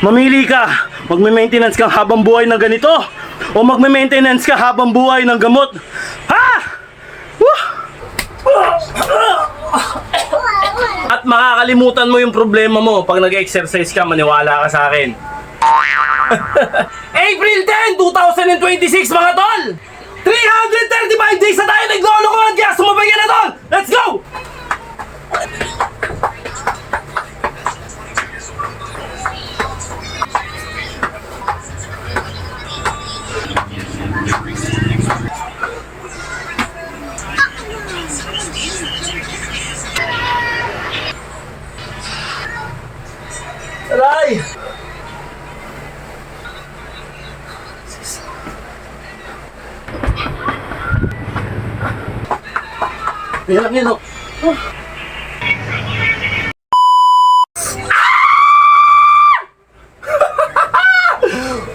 Mamili ka, magme-maintenance ka habang buhay ng ganito o magme-maintenance ka habang buhay ng gamot. Ha? At makakalimutan mo yung problema mo pag nag-exercise ka, maniwala ka sa akin. April 10, 2026 mga tol! 335 days na tayo naglolokohan, kaya sumabay ka na tol! Let's go! Aray! Yan lang yun, oh.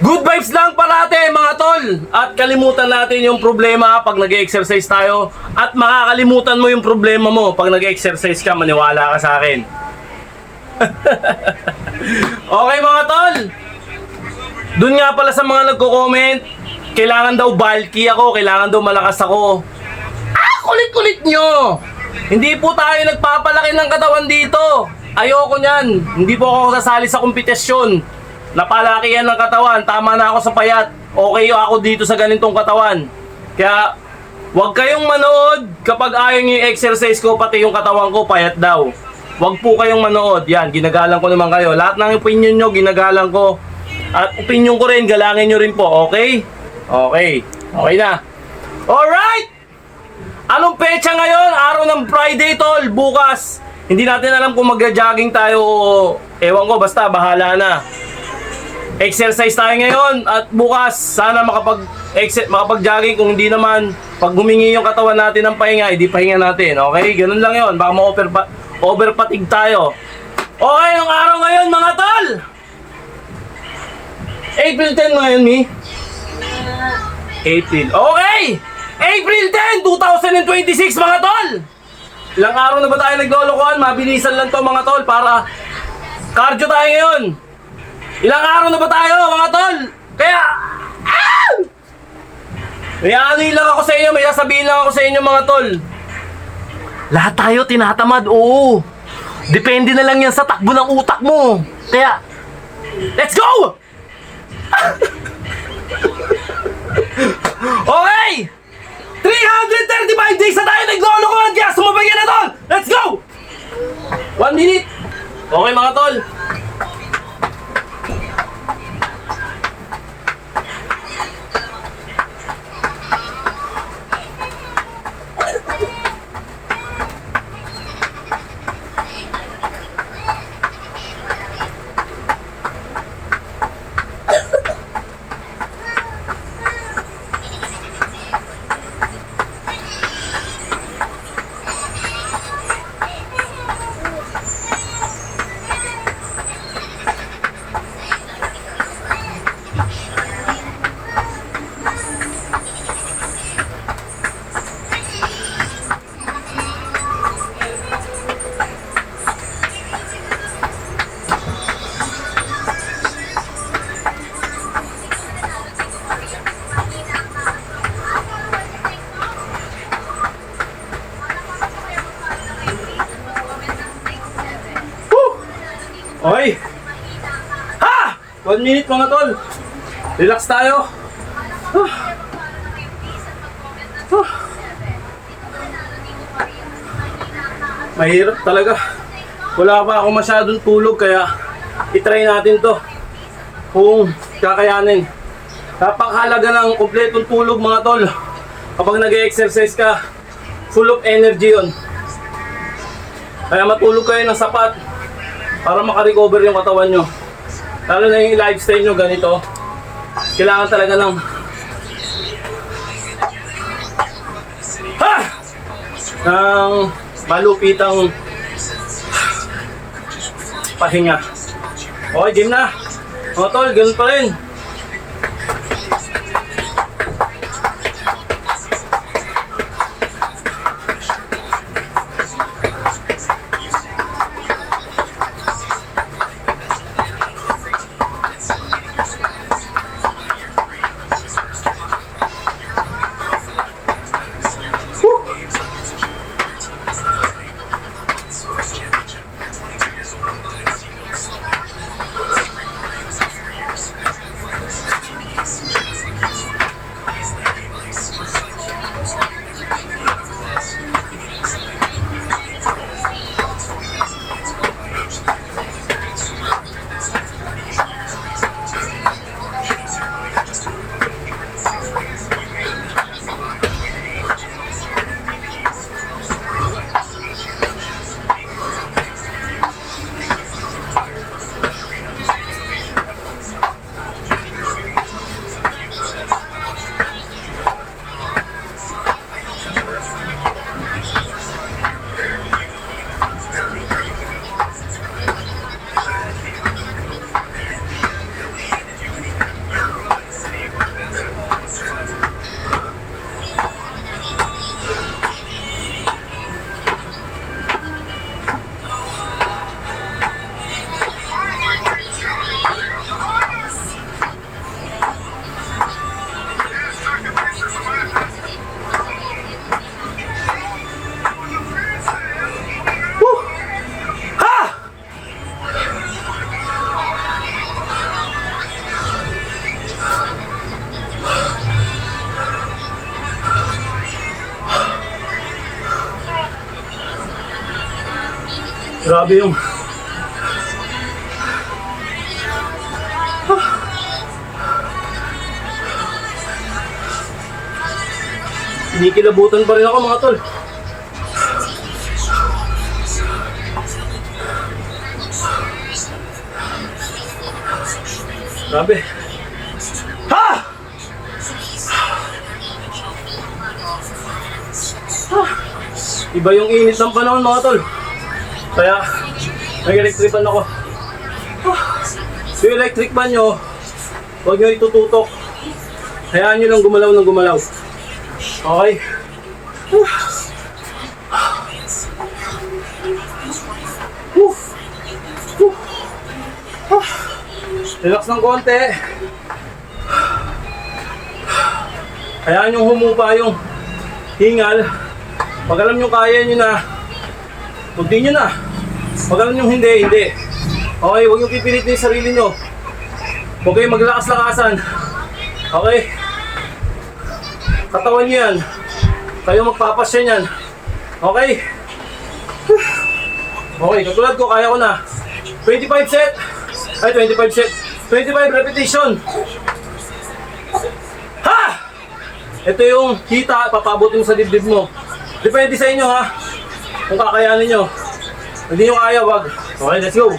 Good vibes lang parate mga tol. At kalimutan natin yung problema pag nag-exercise tayo. At makakalimutan mo yung problema mo pag nag-exercise ka, maniwala ka sa akin. Okay mga tol, dun nga pala sa mga nagko-comment, kailangan daw bulky ako, kailangan daw malakas ako. Kulit-kulit nyo. Hindi po tayo nagpapalaki ng katawan dito. Ayoko nyan. Hindi po ako sasali sa kompetisyon. Napalakihan ng katawan, tama na ako sa payat. Okay ako dito sa ganitong katawan. Kaya huwag kayong manood kapag ayaw nyo yung exercise ko, pati yung katawan ko payat daw. Huwag po kayong manood. Yan, ginagalang ko naman kayo. Lahat ng opinion nyo, ginagalang ko. At opinion ko rin, galangin nyo rin po. Okay? Okay. Okay na. Alright! Anong petsa ngayon? Araw ng Friday, tol. Bukas. Hindi natin alam kung magja-jogging tayo o ewan ko, basta bahala na. Exercise tayo ngayon at bukas sana makapag-jogging. Kung hindi naman, pag humingi yung katawan natin ng pahinga, hindi pahinga natin. Okay? Ganun lang yun. Baka ma-overpatig tayo. Okay, yung araw ngayon, mga tol. April 10 ngayon, Mi. April. Okay! April 10, 2026 mga tol! Ilang araw na ba tayo naglolokohan? Mabilisan lang to mga tol para cardio tayo ngayon. Ilang araw na ba tayo mga tol? Kaya may ano lang ako sa inyo, may sasabihin lang ako sa inyo mga tol. Lahat tayo tinatamad, oo. Depende na lang yan sa takbo ng utak mo. Kaya let's go! Okay! 335 days na tayo naglolokohan, kaya sumabay ka na tol! Let's go! 1 minute! Okay mga tol. Okay. Ha! 1 minute mga tol. Relax tayo. Mahirap talaga. Wala pa ako masyadong tulog kaya itry natin to. Kung kakayanin. Napakahalaga ng kompletong tulog mga tol. Kapag nag-exercise ka, full of energy yon. Kaya matulog kayo ng sapat para makarecover yung katawan nyo. Lalo na yung lifestyle nyo ganito. Kailangan talaga ng ng malupitang pahinga. Okay, gym na. Mga tol, ganun pa rin. Grabe yung... Kinikilabutan pa rin ako mga tol. Grabe. Ha! Iba yung init ng panahon mga tol. Kaya nag-electric fan ako. Yung electric fan nyo, huwag nyo itututok. Hayaan nyo lang gumalaw ng gumalaw. Okay? Relax ng konti. Hayaan nyo humupa yung hingal. Pag alam nyo kaya nyo na, kunti nyo na. Pag alam nyo hindi, hindi. Okay, huwag nyo pipilitin yung sarili nyo. Huwag kayo maglakas-lakasan. Okay? Katawan nyo yan. Kayo magpapasya yan. Okay? Okay, katulad ko, kaya ko na. 25 set. Ay, 25 set. 25 repetition. Ha! Ito yung kita, papabutin mo sa dibdib mo. Depende sa inyo ha. Kung kakayanin nyo. Hindi nyo kaya, wag. Okay, let's go.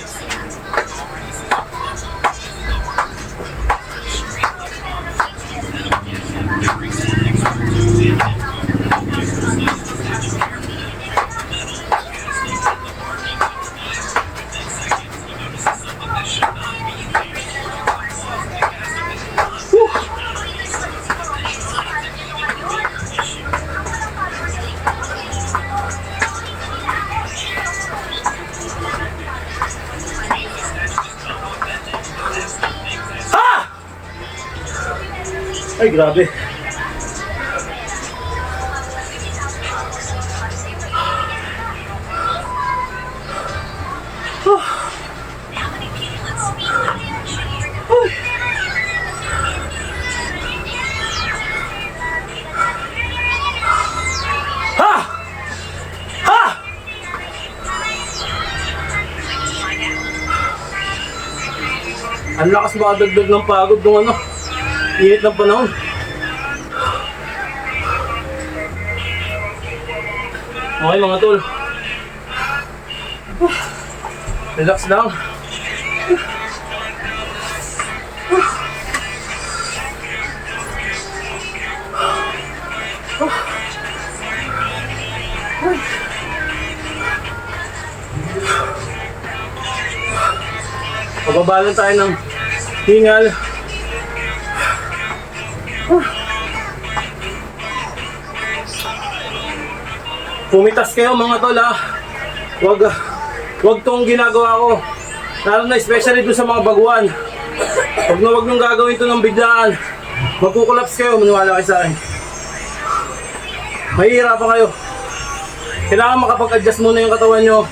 Ay, grabe. Ang lakas makadagdag ng pagod ng ano, init ng panahon. Okay mga tol. Relax lang. Pababalan tayo ng hingal. Pumitas kayo mga tol ha. Wag tong ginagawa ko. Lalo na especially doon sa mga baguhan. Wag nung gagawin to ng biglaan. Magkukulaps kayo, maniwala kayo sa akin. Mahihirapan kayo. Kailangan makapag-adjust muna yung katawan nyo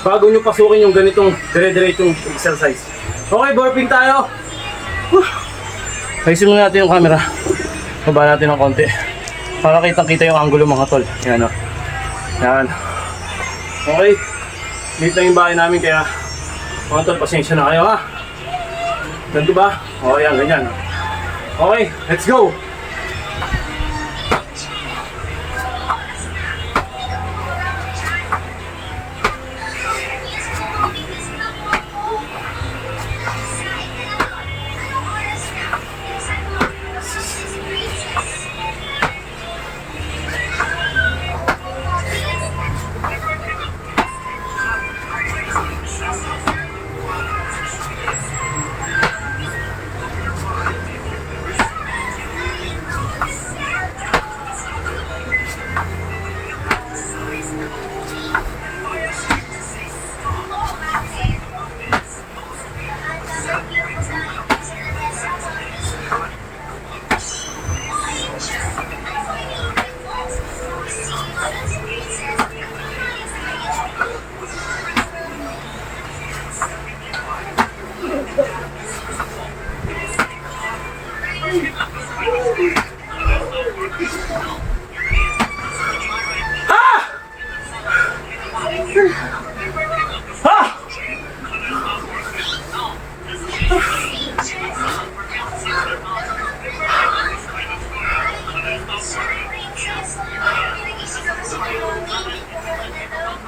bago nyo pasukin yung ganitong dire-diretsong exercise. Okay, burping tayo. Ayusin muna natin yung camera. Baba natin ng konti para kitang-kita yung angulo mga tol. Yan o. Yan. Okay. Dito na yung bahay namin kaya mga tol, pasensya na kayo ha. Ganito ba? O yan, ganyan. Okay, let's go.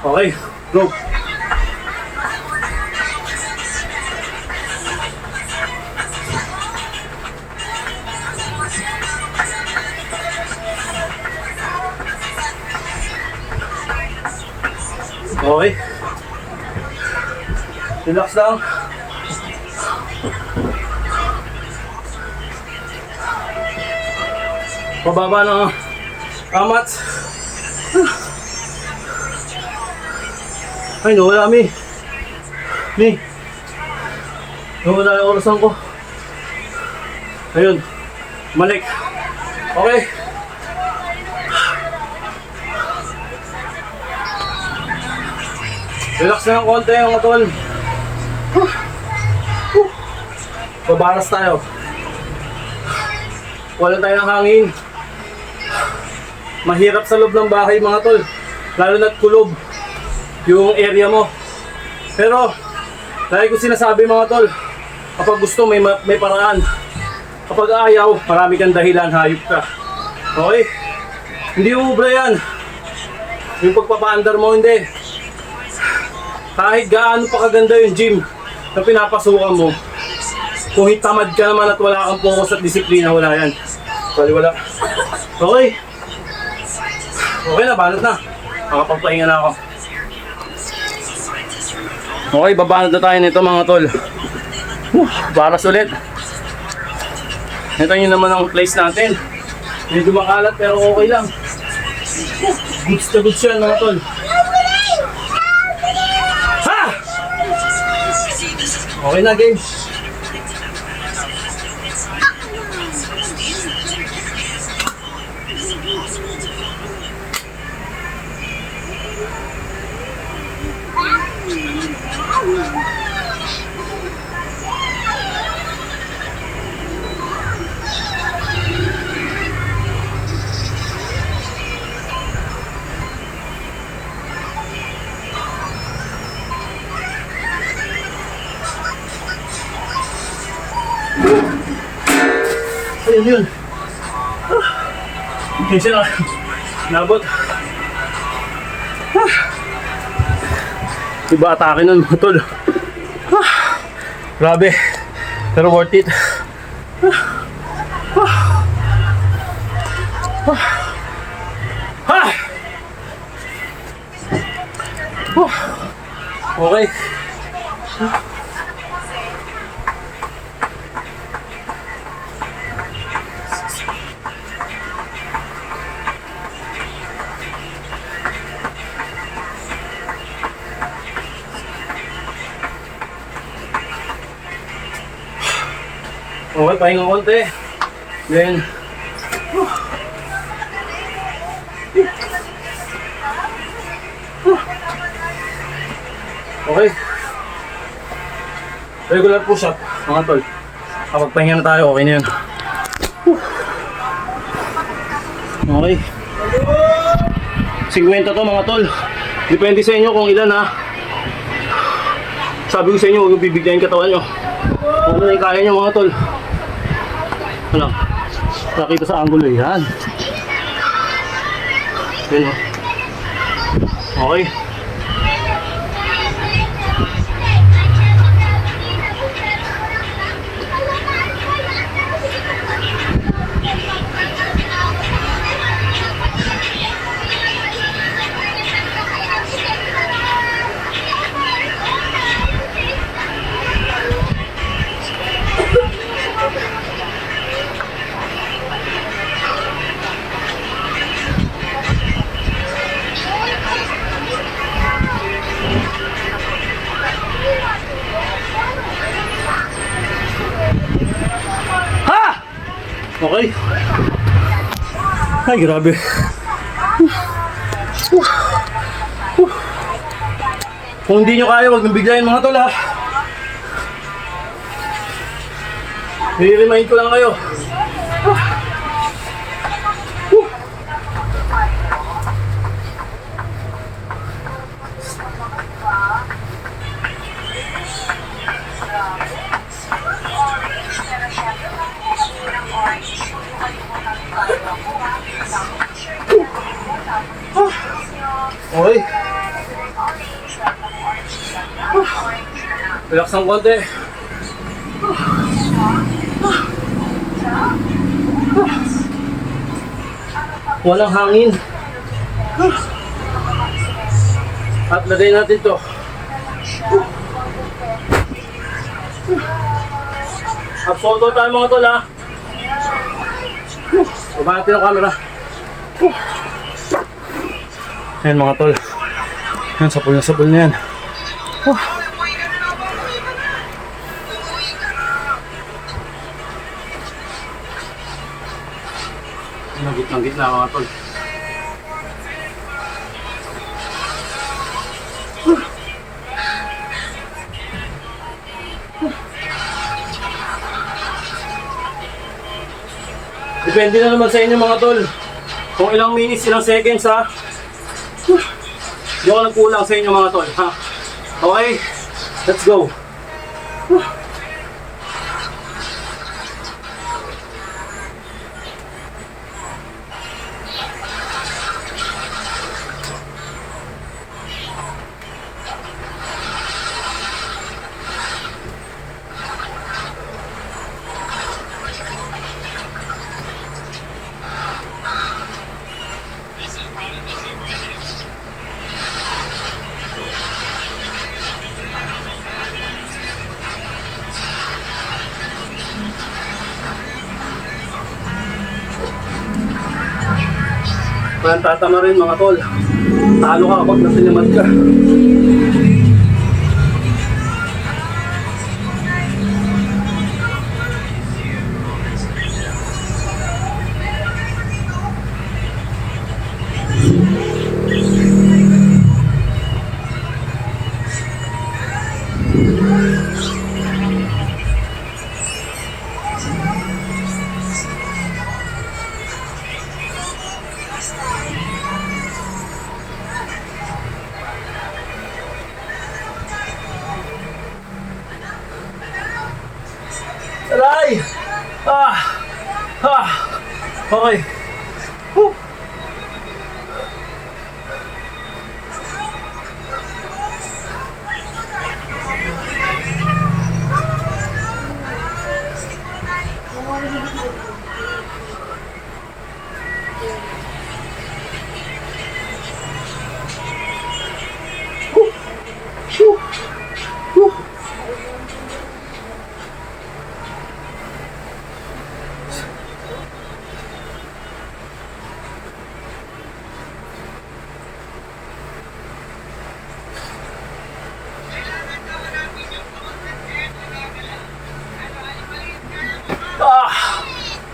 Okay, go. Okay. Relax lang. Pababa ng amat. Ay, nawala, Mi. Mi. Nawala yung orasan ko. Ayun. Malik. Okay. Relax na ng konti mga tol. Babaras tayo. Wala tayong hangin. Mahirap sa loob ng bahay mga tol. Lalo na't kulob yung area mo. Pero, lagi ko sinasabi mga tol, kapag gusto may paraan. Kapag ayaw, marami kang dahilan, hayop ka. Okay? Hindi ubra yan. Yung pagpapaandar mo, hindi. Kahit gaano pa kaganda yung gym na pinapasukan mo, kung tamad ka naman at wala kang focus at disiplina, wala yan. Wala. Okay. Okay na, banat na. Makapagpahinga na ako. Okay, babanat na tayo nito mga tol. Baras ulit. Ito yun naman ang place natin. Medyo makalat pero okay lang. Goods na goods yan mga tol. Ha! Okay na game. Ayun yun. Kasi na nabot. Iba atake nun mga tol. Grabe. Pero worth it. Okay. Okay, pahinga konti. Then, okay. Regular push-up, mga tol. Kapag pahinga na tayo, okay na yun. Okay. 50 to mga tol. Depende sa inyo kung ilan ha. Sabi ko sa inyo, huwag yung bibigyan yung katawan nyo. Ano na yung kaya nyo mga tol. Ano? Nakita sa angulo yan. Yan o. Okay. Okay. Ay, grabe. Kung hindi nyo kaya, huwag nang biglayin mga tol ha. I-remind ko lang kayo. Okay. Relax ng konti. Walang hangin. At lagay natin to. Absolto tayo mga tol ha. Baba natin ang camera. Ayan mga tol. Ayan, sapol na yan. Gitna mga tol. Depende na naman sa inyo mga tol. Kung ilang minutes, ilang seconds ha. Hindi ako nagkulang sa inyo mga tol ha. Okay, let's go. Parang tatama rin mga tol. Talo ka kapag nasinimad ka. Aray! Okay. Whew.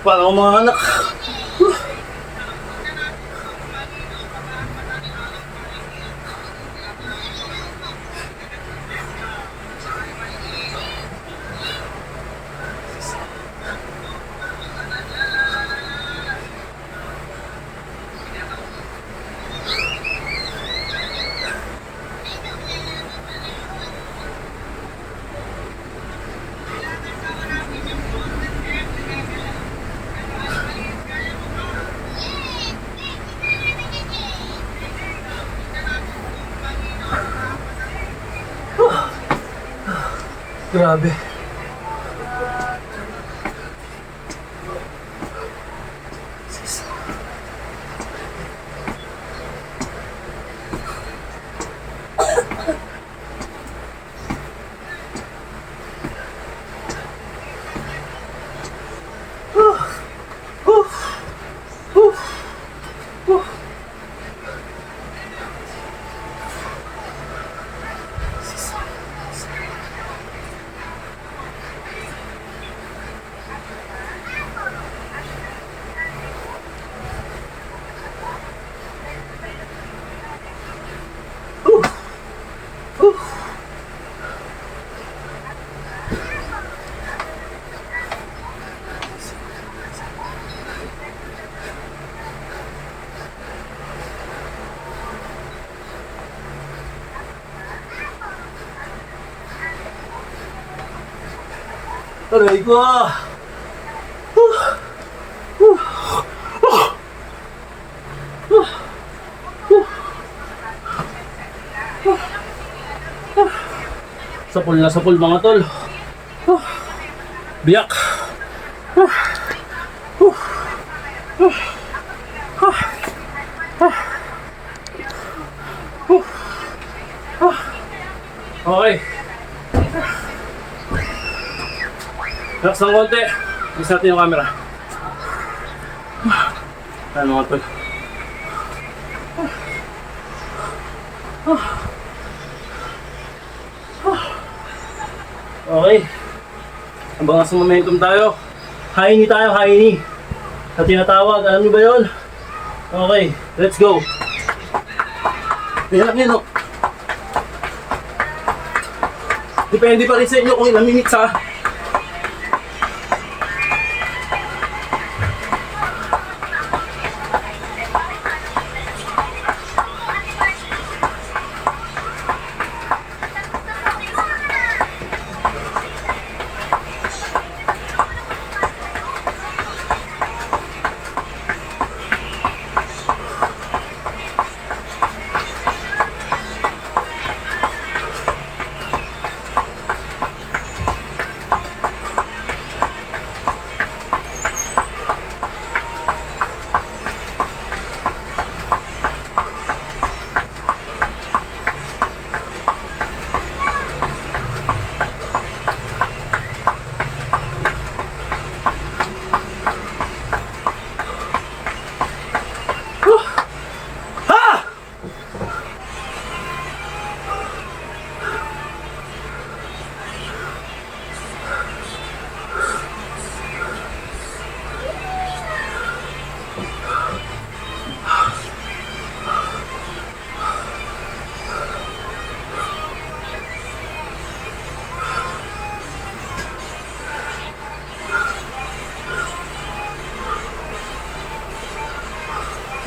Parang mga anak. Grabe. Aray ko! Sapul na sapul mga tol. Biyak. Okay. Relax ng konti. Isa natin yung camera. Ayan mga tol. Okay. Abangan sa momentum tayo. Haini tayo, haini. Sa tinatawag, alam niyo ba yun? Okay, let's go. Hirap nyo, no? Depende pa rin sa inyo kung ilang minutes ha.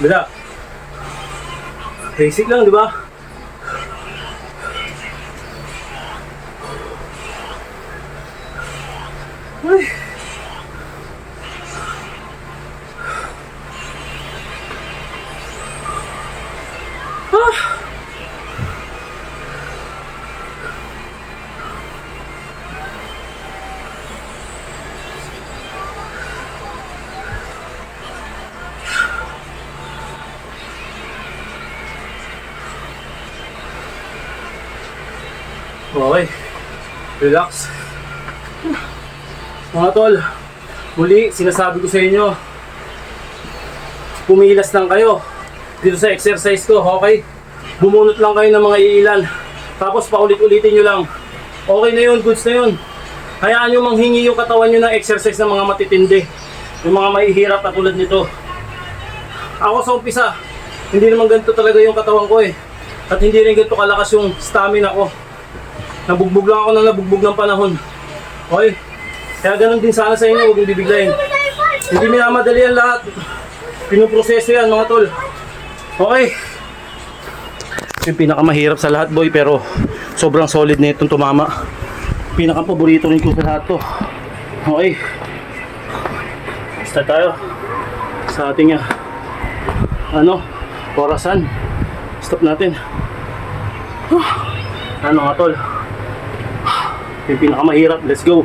Bila. Basic lang, di ba? Ay. Okay, relax. Mga tol, muli sinasabi ko sa inyo, pumilas lang kayo dito sa exercise ko, okay? Bumunot lang kayo ng mga iilan, tapos paulit-ulitin nyo lang. Okay na yun, goods na yun. Hayaan nyo manghingi yung katawan nyo ng exercise ng mga matitindi, yung mga mahihirap na tulad nito. Ako sa umpisa, hindi naman ganito talaga yung katawan ko eh. At hindi rin ganito kalakas yung stamina ko. Nabugbog lang ako ng nabugbog ng panahon. Okay? Kaya ganun din sana sa inyo, huwag yung bibiglayin. Hindi minamadali yan lahat. Pinuproseso yan mga tol. Okay? Yung pinakamahirap sa lahat boy, pero sobrang solid na itong tumama. Pinakapaborito rin ko sa lahat to. Okay? Start tayo sa ating orasan. Stop natin. Ano nga tol? Yung pinakamahirap, let's go.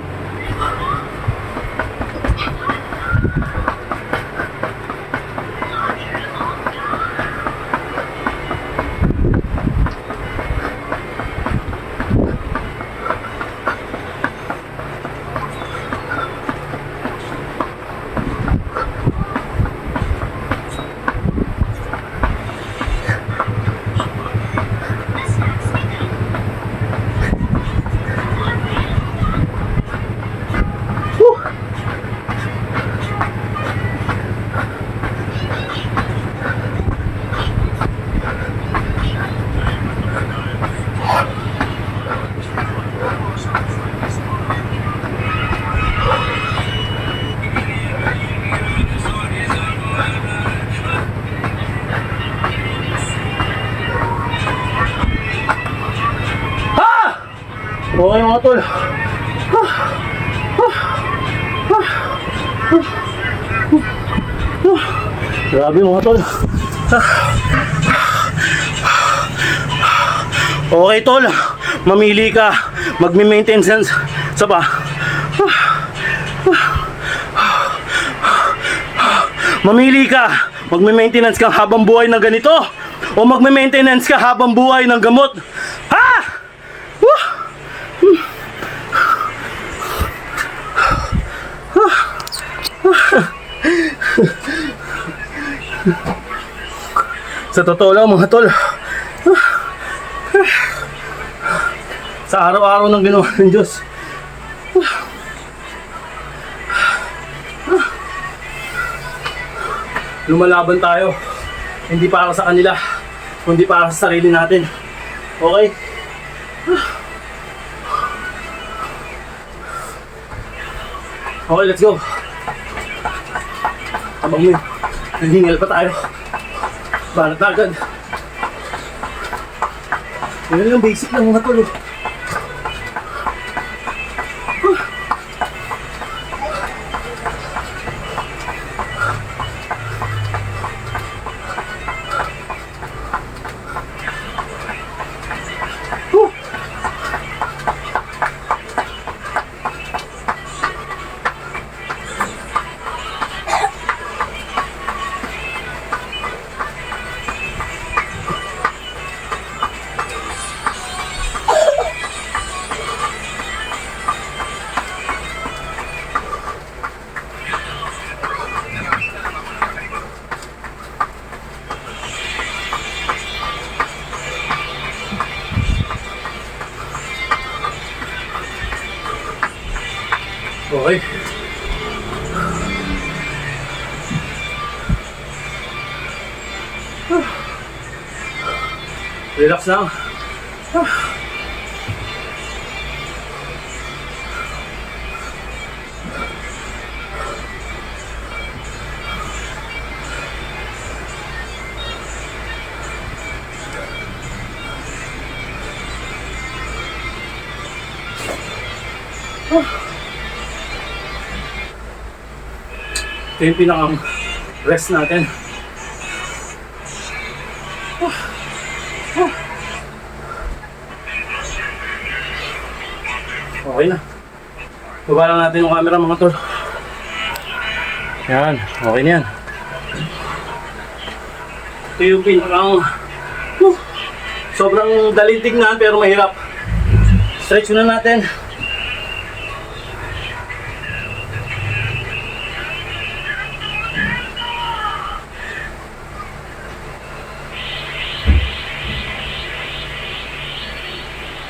Okay mga tol. Grabe mga tol. Okay tol, mamili ka. Magme-maintenance sa ba? Mamili ka. Magme-maintenance ka habang buhay ng ganito o magme-maintenance ka habang buhay ng gamot. Ha? Woo! Sa totoo lang mga tol, sa araw-araw ng ginawa ng Diyos, lumalaban tayo. Hindi para sa kanila, kundi para sa sarili natin. Okay? Okay, let's go. Habang may nanghingal pa tayo, banat na agad. Yan yung basic ng mga tol. Okay. Relax lang. Ito yung pinakang rest natin. Okay na. Baba lang natin yung camera mga tol. Yan, okay na yan. Ito yung pinakang sobrang daling tignan pero mahirap. Stretch na natin.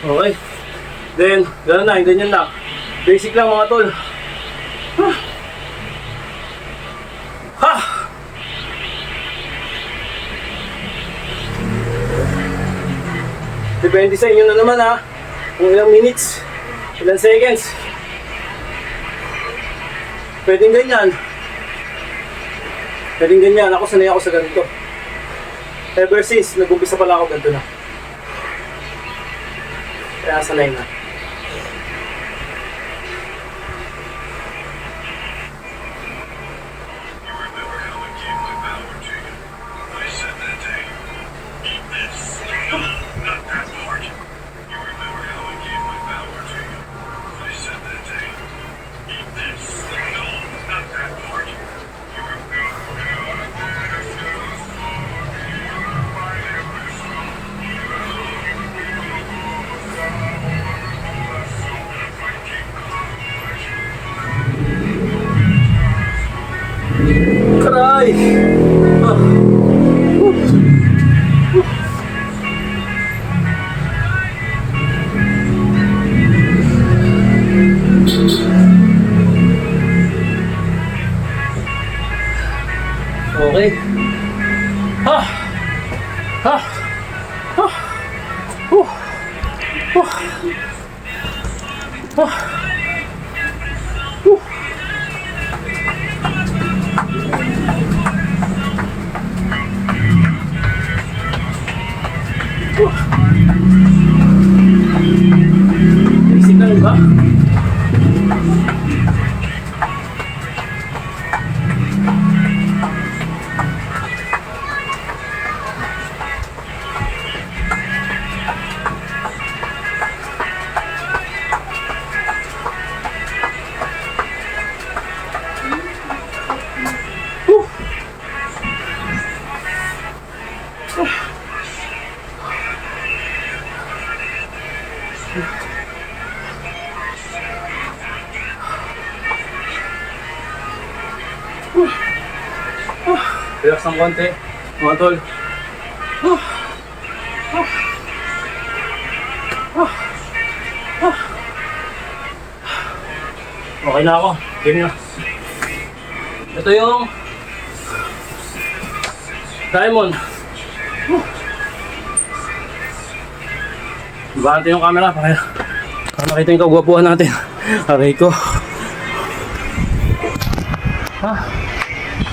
Okay. Then, gano'n na, ganyan lang. Basic lang mga tol. Ha! Depende sa inyo na naman ha. Kung ilang minutes, ilang seconds. Pwedeng ganyan. Pwedeng ganyan. Ako sanay ako sa ganito. Ever since, nag-umpisa pala ako ganito na. Kaya sanay na. Karay! Okay. Ha! Ha! Ha! Isip lang ba? Relax ng konti, mga tol. Okay na ako. Game na. Ito yung Diamond. Ibahante yung camera para makita yung kagwapuhan natin. Aray ko.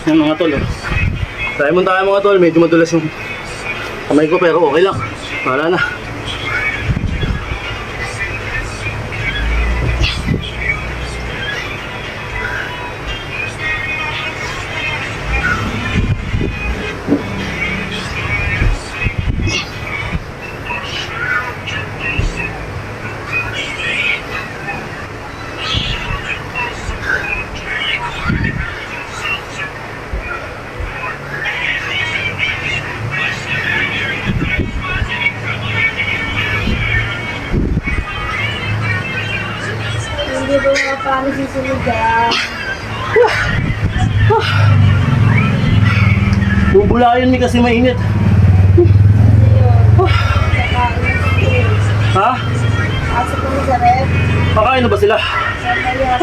Yan mga tol. Diamond tayo mga tol. Medyo madulas yung kamay ko pero okay lang. Wala na. Hindi ba mga paano susunod ah? Bubulayan ni kasi mainit. Ha? Pasok ko sa rep. Kakain na ba sila? Mamaya sila.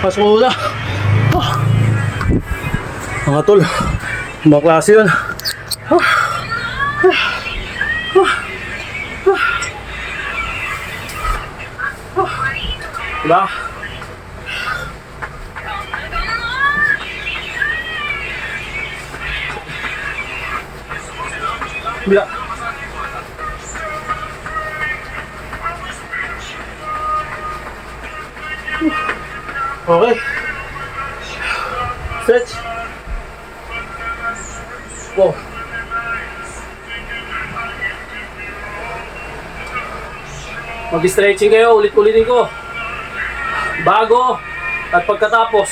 Pasok mo na. Mga tol, mga klase yun. Diba? Bila. Okay. Stretch. Wow. Mag-stretching kayo, ulit-ulitin ko. Bago at pagkatapos.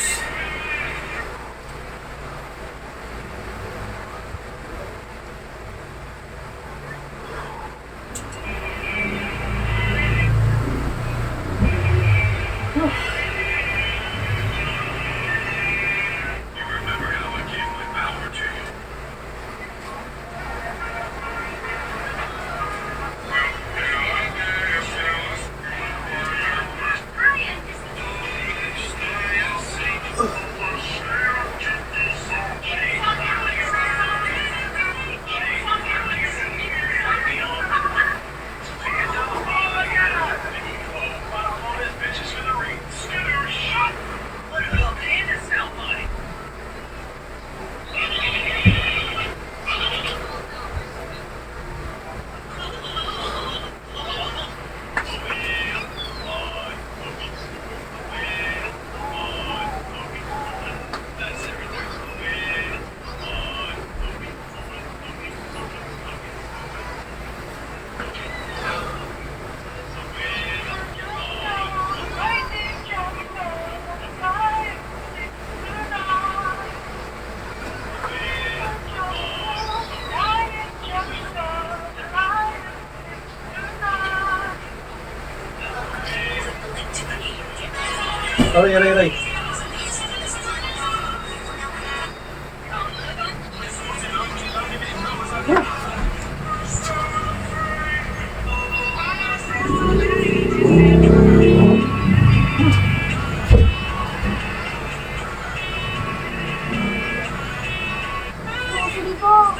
Aray. Sige po.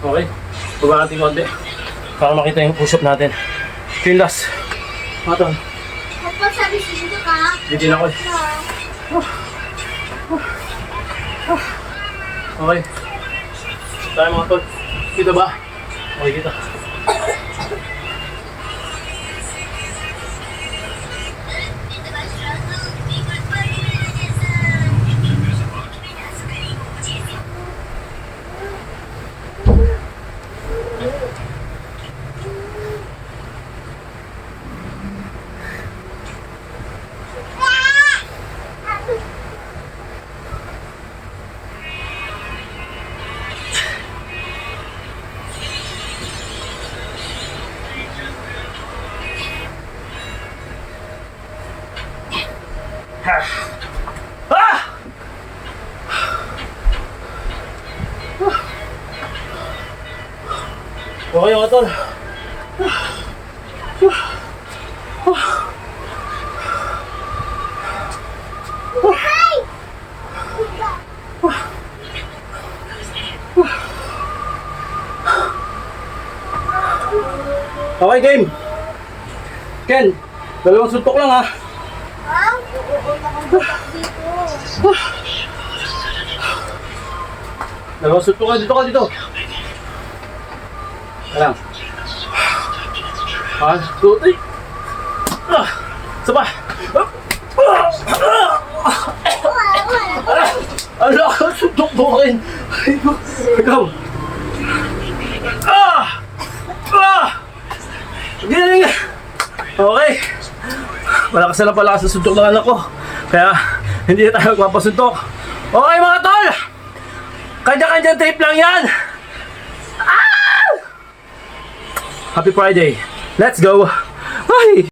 Okay. Baba natin konti. Para makita yung push-up natin. Yung last. Matang. pa sabi sino ka? Bitin ako. Okay. Tayo mga tol. Kita ba? Okay, kita. Ah! Okay mga tol. Okay, game. Ken, dalawang suntok lang ha. Ha? Oo, nakabutak dito. Dalawang suntok ka, dito. Alam. 1, 2, 3. Saba. Ala ka, suntok mo rin. Ikaw. Galing. Okay. Malakas na pala sa suntok ng anak ko. Kaya hindi na tayo magpapasuntok. Okay mga tol! Kanya-kanyang trip lang yan! Happy Friday! Let's go! Ay!